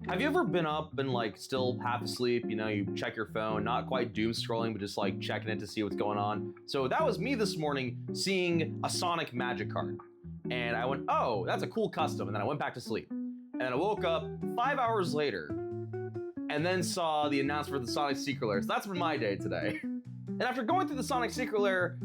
Have you ever been up and like still half asleep, you know, you check your phone, not quite doom scrolling, but just like checking it to see what's going on? So that was me this morning seeing a Sonic Magic card. And I went, oh, that's a cool custom. And then I went back to sleep. And then I woke up 5 hours later and then saw the announcement for the Sonic Secret Lair. So that's been my day today. And after going through the Sonic Secret Lair,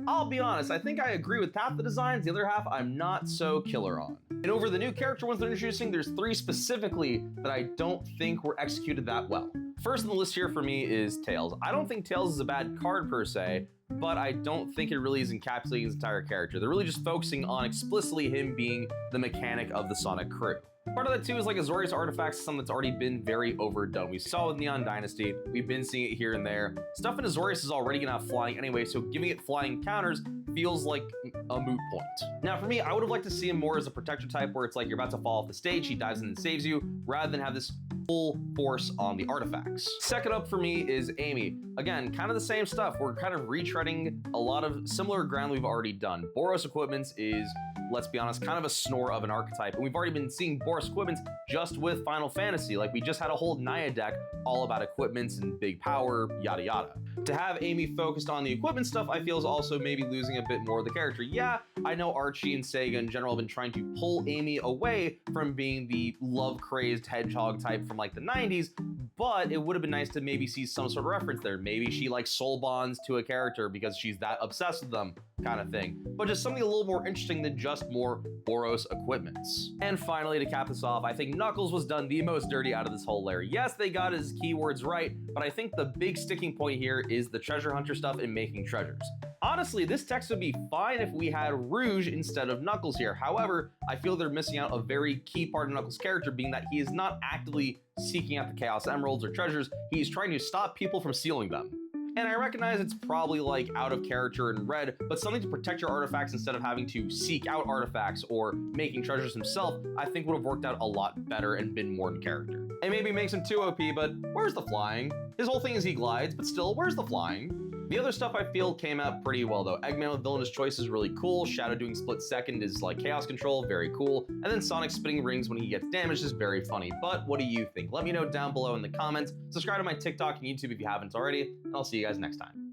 I'll be honest, I think I agree with half the designs, the other half I'm not so killer on. And over the new character ones they're introducing, there's 3 specifically that I don't think were executed that well. First on the list here for me is Tails. I don't think Tails is a bad card per se, but I don't think it really is encapsulating his entire character. They're really just focusing on explicitly him being the mechanic of the Sonic crew. Part of that too is like Azorius artifacts is something that's already been very overdone. We saw with Neon Dynasty, we've been seeing it here and there. Stuff in Azorius is already gonna have flying anyway, so giving it flying counters feels like a moot point. Now for me, I would have liked to see him more as a protector type where it's like you're about to fall off the stage, he dives in and saves you, rather than have this full force on the artifacts. Second up for me is Amy. Again, kind of the same stuff. We're kind of retreading a lot of similar ground we've already done. Boros Equipments is, let's be honest, kind of a snore of an archetype. And we've already been seeing Boros Equipments just with Final Fantasy. Like we just had a whole Naya deck all about equipments and big power, yada yada. To have Amy focused on the equipment stuff, I feel is also maybe losing a bit more of the character. Yeah, I know Archie and Sega in general have been trying to pull Amy away from being the love-crazed hedgehog type from like the 90s, but it would have been nice to maybe see some sort of reference there. Maybe she like soul bonds to a character because she's that obsessed with them, kind of thing. But just something a little more interesting than just more Boros equipments. And finally, to cap this off, I think Knuckles was done the most dirty out of this whole lair. Yes, they got his keywords right, but I think the big sticking point here is the treasure hunter stuff and making treasures. Honestly, this text would be fine if we had Rouge instead of Knuckles here. However, I feel they're missing out a very key part of Knuckles' character, being that he is not actively seeking out the Chaos Emeralds or treasures. He's trying to stop people from stealing them. And I recognize it's probably like out of character in red, but something to protect your artifacts instead of having to seek out artifacts or making treasures himself, I think would have worked out a lot better and been more in character. And maybe makes him too OP, but where's the flying? His whole thing is he glides, but still, where's the flying? The other stuff I feel came out pretty well though. Eggman with Villainous Choice is really cool. Shadow doing split second is like chaos control, very cool. And then Sonic spinning rings when he gets damaged is very funny. But what do you think? Let me know down below in the comments. Subscribe to my TikTok and YouTube if you haven't already, and I'll see you guys next time.